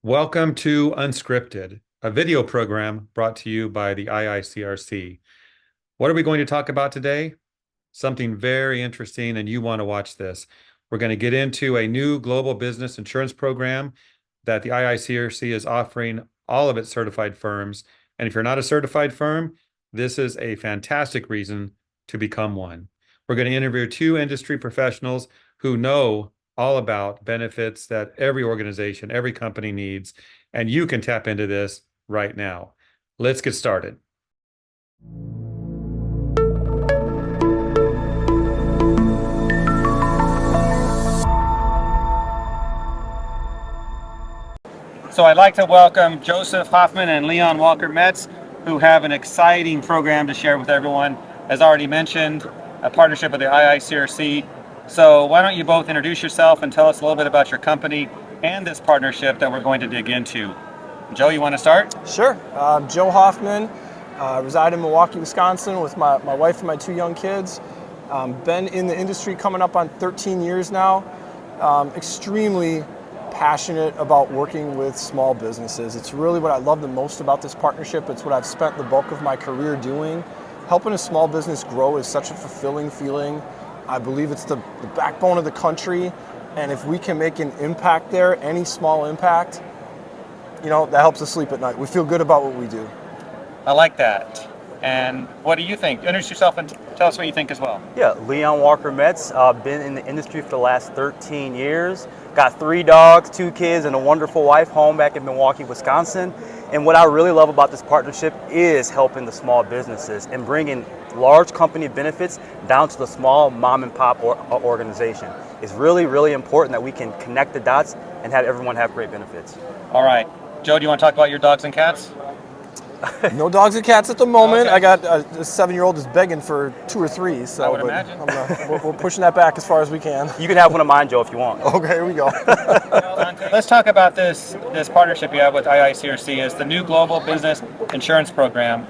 Welcome to Unscripted, a video program brought to you by the IICRC. What are we going to talk about today? Something very interesting, and you want to watch this. We're going to get into a new global business insurance program that the IICRC is offering all of its certified firms. And if you're not a certified firm, this is a fantastic reason to become one. We're going to interview two industry professionals who know all about benefits that every organization, every company needs, and you can tap into this right now. Let's get started. So I'd like to welcome Joseph Hoffman and Leon Walker-Metz, who have an exciting program to share with everyone. As already mentioned, a partnership with the IICRC. So why don't you both introduce yourself and tell us a little bit about your company and this partnership that we're going to dig into. Joe, you want to start? Sure. Joe Hoffman, reside in Milwaukee, Wisconsin with my wife and my two young kids. Been in the industry coming up on 13 years now. Extremely passionate about working with small businesses. It's really what I love the most about this partnership. It's what I've spent the bulk of my career doing. Helping a small business grow is such a fulfilling feeling. I believe it's the backbone of the country, and if we can make an impact there, any small impact, that helps us sleep at night. We feel good about what we do. I like that. And what do you think? Introduce yourself and tell us what you think as well. Yeah, Leon Walker-Metz, been in the industry for the last 13 years. Got 3 dogs, 2 kids, and a wonderful wife, home back in Milwaukee, Wisconsin. And what I really love about this partnership is helping the small businesses and bringing large company benefits down to the small mom and pop organization. It's really, really important that we can connect the dots and have everyone have great benefits. All right. Joe, do you want to talk about your dogs and cats? No dogs and cats at the moment. Okay. I got a 7-year-old is begging for 2 or 3. So I would imagine. We're pushing that back as far as we can. You can have one of mine, Joe, if you want. Okay, here we go. Let's talk about this partnership you have with IICRC. It's the new global business insurance program.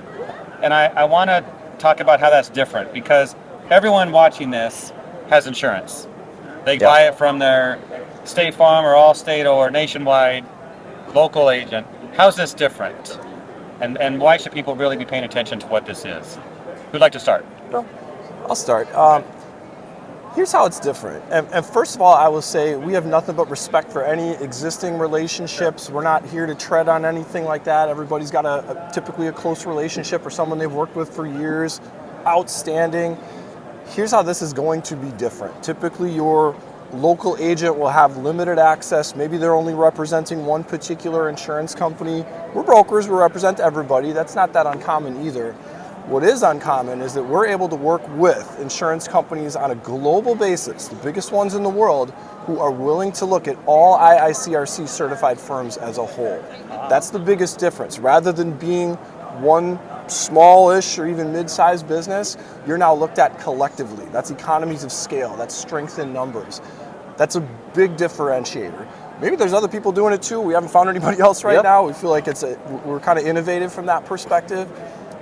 And I want to talk about how that's different, because everyone watching this has insurance. They buy it from their State Farm or Allstate or Nationwide local agent. How's this different? And why should people really be paying attention to what this is? Who'd like to start? Well, I'll start. Here's how it's different. And first of all, I will say we have nothing but respect for any existing relationships. We're not here to tread on anything like that. Everybody's got typically a close relationship or someone they've worked with for years. Outstanding. Here's how this is going to be different. Typically, your local agent will have limited access. Maybe they're only representing one particular insurance company. We're brokers, we represent everybody. That's not that uncommon either. What is uncommon is that we're able to work with insurance companies on a global basis, the biggest ones in the world, who are willing to look at all IICRC certified firms as a whole. That's the biggest difference. Rather than being one smallish or even mid-sized business, you're now looked at collectively. That's economies of scale, that's strength in numbers. That's a big differentiator. Maybe there's other people doing it too. We haven't found anybody else right now. We feel like we're kind of innovative from that perspective.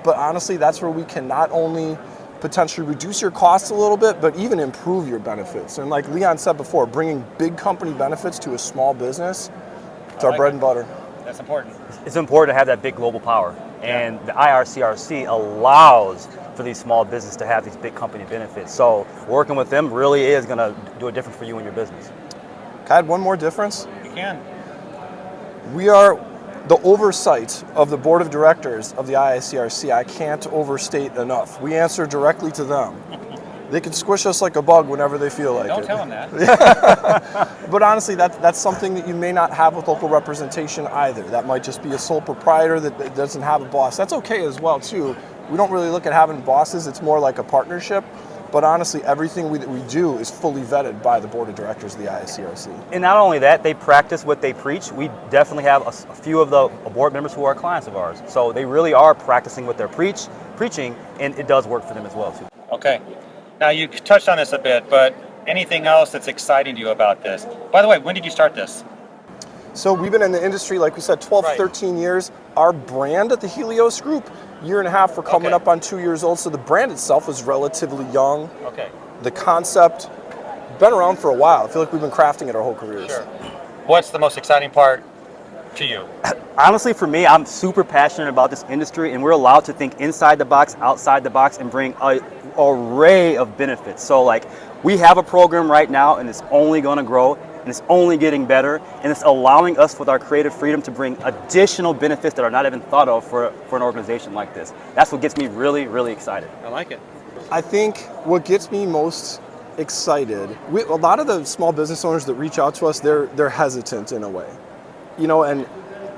But honestly, that's where we can not only potentially reduce your costs a little bit, but even improve your benefits. And like Leon said before, bringing big company benefits to a small business, it's our bread and butter. That's important. It's important to have that big global power. And the IRCRC allows for these small businesses to have these big company benefits. So working with them really is going to do a difference for you and your business. Can I add one more difference? You can. We are the oversight of the board of directors of the IICRC. I can't overstate enough. We answer directly to them. They can squish us like a bug whenever they feel like it. Don't tell them that. But honestly, that's something that you may not have with local representation either. That might just be a sole proprietor that doesn't have a boss. That's okay as well too. We don't really look at having bosses. It's more like a partnership. But honestly, everything that we do is fully vetted by the board of directors of the IICRC. And not only that, they practice what they preach. We definitely have a few of the board members who are clients of ours. So they really are practicing what they're preaching, and it does work for them as well too. Okay. Now, you touched on this a bit, but anything else that's exciting to you about this? By the way, when did you start this? So we've been in the industry, like we said, 12, 13 years. Our brand at the Helios Group, 1.5 we're coming up on 2 years old. So the brand itself is relatively young. Okay. The concept, been around for a while. I feel like we've been crafting it our whole careers. Sure. What's the most exciting part to you? Honestly, for me, I'm super passionate about this industry, and we're allowed to think inside the box, outside the box, and bring an array of benefits. So like, we have a program right now, and it's only going to grow, and it's only getting better, and it's allowing us with our creative freedom to bring additional benefits that are not even thought of for an organization like this. That's what gets me really, really excited. I like it. I think what gets me most excited, a lot of the small business owners that reach out to us, they're hesitant in a way, and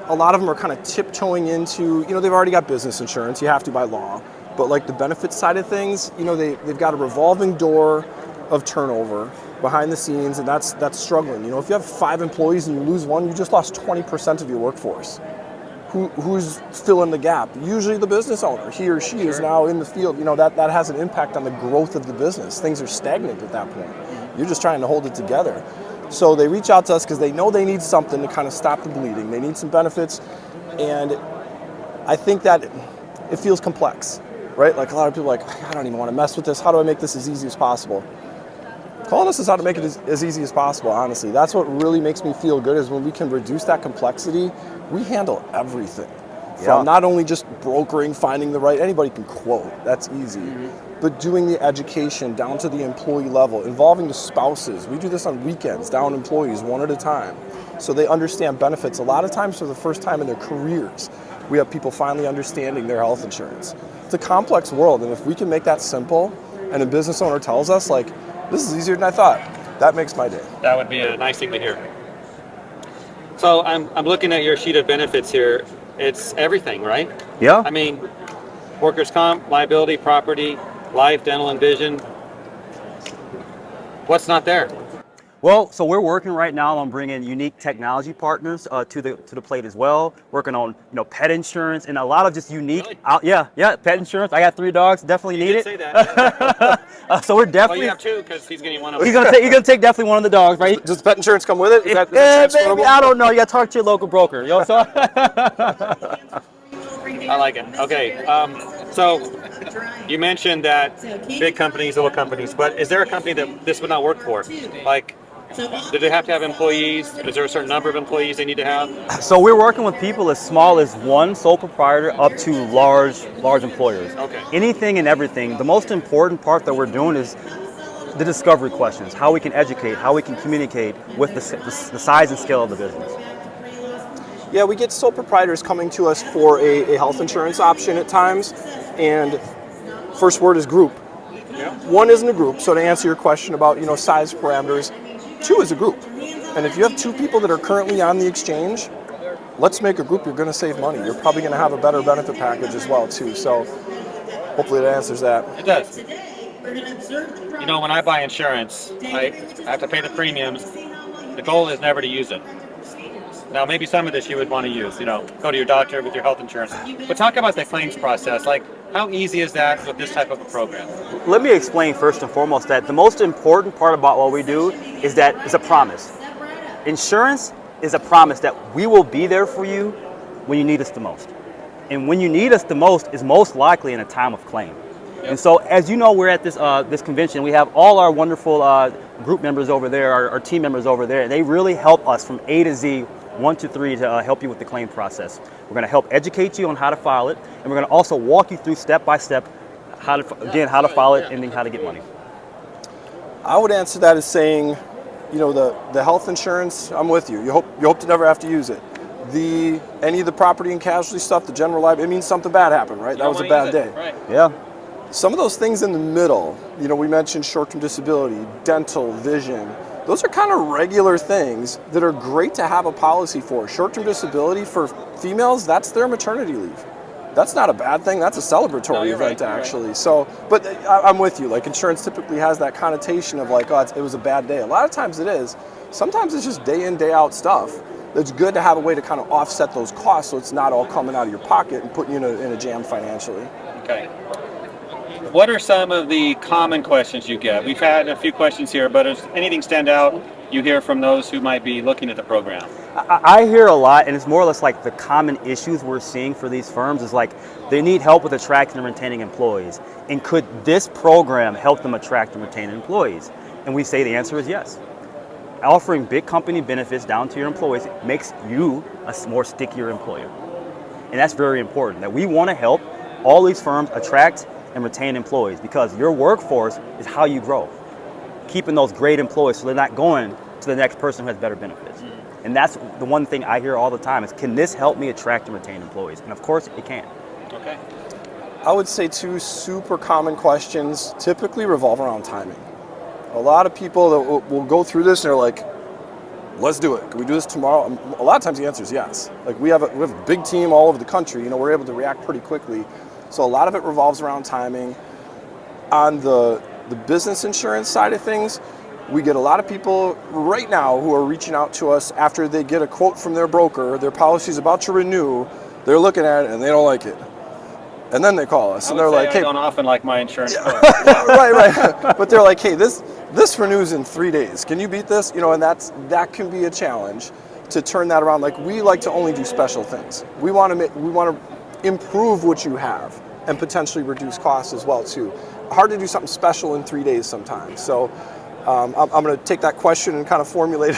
a lot of them are kind of tiptoeing into, they've already got business insurance, you have to by law, but like the benefits side of things, they've got a revolving door of turnover behind the scenes, and that's struggling. If you have 5 employees and you lose one, you just lost 20% of your workforce. Who's filling the gap? Usually the business owner. He or she is now in the field. That has an impact on the growth of the business. Things are stagnant at that point. You're just trying to hold it together. So they reach out to us because they know they need something to kind of stop the bleeding. They need some benefits, and I think that it feels complex, right? Like a lot of people are like, I don't even want to mess with this. How do I make this as easy as possible? Calling us is how to make it as easy as possible, honestly. That's what really makes me feel good, is when we can reduce that complexity. We handle everything. From not only just brokering, finding the right, anybody can quote, that's easy. But doing the education down to the employee level, involving the spouses. We do this on weekends, down employees one at a time, so they understand benefits. A lot of times for the first time in their careers, we have people finally understanding their health insurance. It's a complex world, and if we can make that simple, and a business owner tells us, like, this is easier than I thought, that makes my day. That would be a nice thing to hear. So I'm looking at your sheet of benefits here. It's everything, right? Yeah. I mean, workers' comp, liability, property, life, dental, and vision. What's not there? Well, so we're working right now on bringing unique technology partners to the plate as well. Working on pet insurance and a lot of just unique. Really? Pet insurance. I got 3 dogs. Definitely need it. Say that. So we're definitely. Well, you have 2 because he's getting one of them. He's gonna take definitely one of the dogs, right? Does pet insurance come with it? Is that Maybe, I don't know. You gotta talk to your local broker. So. I like it. Okay. So you mentioned that big companies, little companies, but is there a company that this would not work for? Like, do they have to have employees? Is there a certain number of employees they need to have? So we're working with people as small as 1 sole proprietor up to large employers. Okay. Anything and everything. The most important part that we're doing is the discovery questions, how we can educate, how we can communicate with the size and scale of the business. Yeah, we get sole proprietors coming to us for a health insurance option at times, and first word is group. Yeah. 1 isn't a group, so to answer your question about size parameters, 2 is a group. And if you have 2 people that are currently on the exchange, let's make a group. You're going to save money. You're probably going to have a better benefit package as well too. So hopefully that answers that. It does. When I buy insurance, I have to pay the premiums. The goal is never to use it. Now, maybe some of this you would want to use, go to your doctor with your health insurance. But talk about the claims process. Like, how easy is that with this type of a program? Let me explain first and foremost that the most important part about what we do is that it's a promise. Insurance is a promise that we will be there for you when you need us the most. And when you need us the most is most likely in a time of claim. Yep. And so, as you know, we're at this convention. We have all our wonderful group members over there, our team members over there. They really help us from A to Z, 1 to 3, to help you with the claim process. We're going to help educate you on how to file it, and we're going to also walk you through step by step how to file it and then how to get money. I would answer that as saying, the health insurance, I'm with you. You hope to never have to use it. Any of the property and casualty stuff, the general liability, it means something bad happened, right? That was a bad day. Right. Yeah. Some of those things in the middle, we mentioned short-term disability, dental, vision. Those are kind of regular things that are great to have a policy for. Short-term disability for females, that's their maternity leave. That's not a bad thing. That's a celebratory event, actually. Right. So, but I'm with you. Like, insurance typically has that connotation of like, oh, it was a bad day. A lot of times it is. Sometimes it's just day in, day out stuff. It's good to have a way to kind of offset those costs so it's not all coming out of your pocket and putting you in a jam financially. Okay. What are some of the common questions you get? We've had a few questions here, but does anything stand out you hear from those who might be looking at the program? I hear a lot, and it's more or less like the common issues we're seeing for these firms is like they need help with attracting and retaining employees. And could this program help them attract and retain employees? And we say the answer is yes. offering big company benefits down to your employees makes you a more stickier employer. And that's very important, that we want to help all these firms attract and retain employees, because your workforce is how you grow. Keeping those great employees so they're not going to the next person who has better benefits. And that's the one thing I hear all the time is, can this help me attract and retain employees? And of course it can. Okay. I would say two super common questions typically revolve around timing. A lot of people that will go through this and they're like, let's do it. Can we do this tomorrow? A lot of times the answer is yes. Like we have a big team all over the country. We're able to react pretty quickly. So a lot of it revolves around timing. On the business insurance side of things, we get a lot of people right now who are reaching out to us after they get a quote from their broker, their policy is about to renew, they're looking at it and they don't like it. And then they call us and they're like, hey, I don't often like my insurance. right. But they're like, hey, this renews in 3 days. Can you beat this? And that can be a challenge to turn that around. Like we like to only do special things. We want to improve what you have and potentially reduce costs as well too. Hard to do something special in 3 days sometimes. So I'm going to take that question and kind of formulate,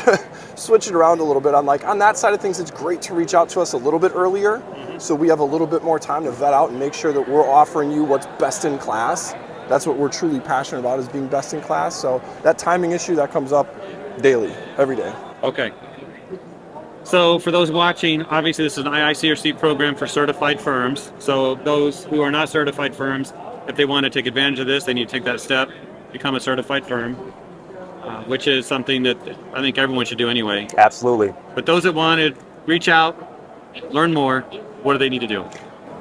switch it around a little bit. On that side of things, it's great to reach out to us a little bit earlier, so we have a little bit more time to vet out and make sure that we're offering you what's best in class. That's what we're truly passionate about, is being best in class. So that timing issue, that comes up daily, every day. Okay. So for those watching, obviously this is an IICRC program for certified firms. So those who are not certified firms, if they want to take advantage of this, they need to take that step, become a certified firm, which is something that I think everyone should do anyway. Absolutely. But those that want to reach out, learn more, what do they need to do?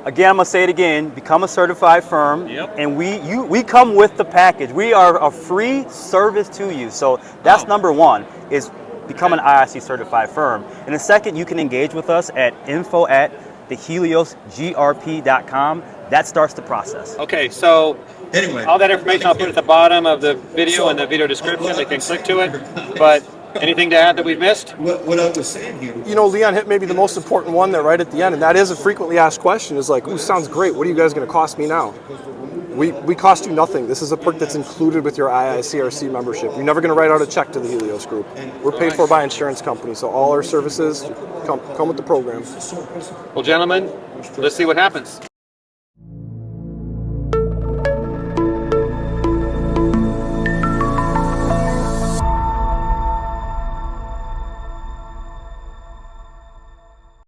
Again, I'm going to say it again, become a certified firm. Yep. And we come with the package. We are a free service to you. So that's number one, is become an IIC certified firm. And the second, you can engage with us at info@theheliosgrp.com. That starts the process. Okay, so anyway, all that information I'll put at the bottom of the video and the video description. They can click to it. But anything to add that we've missed? What I was saying here. Leon hit maybe the most important one there right at the end, and that is a frequently asked question, is like, ooh, sounds great. What are you guys going to cost me now? We cost you nothing. This is a perk that's included with your IICRC membership. You're never going to write out a check to the Helios Group. We're paid for by insurance companies, so all our services come with the program. Well, gentlemen, let's see what happens.